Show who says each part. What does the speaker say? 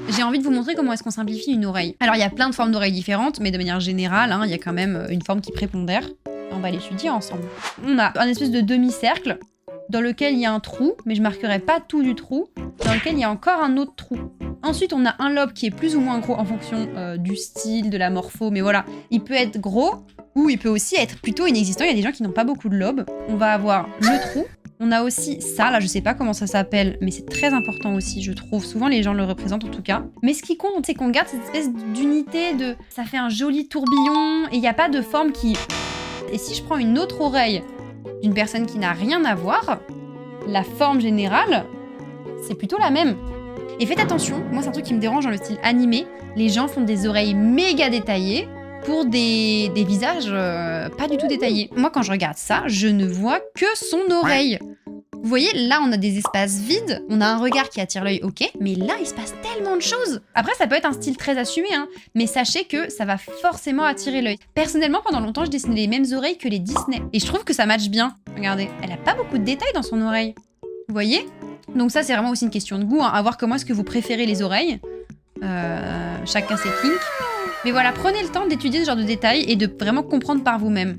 Speaker 1: J'ai envie de vous montrer comment est-ce qu'on simplifie une oreille. Alors, il y a plein de formes d'oreilles différentes, mais de manière générale, il y a quand même une forme qui prépondère. On va l'étudier ensemble. On a un espèce de demi-cercle dans lequel il y a un trou, mais je marquerai pas tout du trou, dans lequel il y a encore un autre trou. Ensuite, on a un lobe qui est plus ou moins gros en fonction du style, de la morpho, mais voilà. Il peut être gros, ou il peut aussi être plutôt inexistant. Il y a des gens qui n'ont pas beaucoup de lobes. On va avoir le trou. On a aussi ça, là je sais pas comment ça s'appelle, mais c'est très important aussi, je trouve. Souvent les gens le représentent en tout cas. Mais ce qui compte, c'est qu'on garde cette espèce d'unité de... Ça fait un joli tourbillon, et il n'y a pas de forme qui... Et si je prends une autre oreille d'une personne qui n'a rien à voir, la forme générale, c'est plutôt la même. Et faites attention, moi c'est un truc qui me dérange dans le style animé, les gens font des oreilles méga détaillées pour des visages pas du tout détaillés. Moi quand je regarde ça, je ne vois que son oreille. Vous voyez, là on a des espaces vides, on a un regard qui attire l'œil, ok, mais là il se passe tellement de choses. Après ça peut être un style très assumé, mais sachez que ça va forcément attirer l'œil. Personnellement, pendant longtemps je dessinais les mêmes oreilles que les Disney, et je trouve que ça matche bien. Regardez, elle a pas beaucoup de détails dans son oreille. Vous voyez? Donc ça c'est vraiment aussi une question de goût, à voir comment est-ce que vous préférez les oreilles. Chacun ses kinks. Mais voilà, prenez le temps d'étudier ce genre de détails et de vraiment comprendre par vous-même.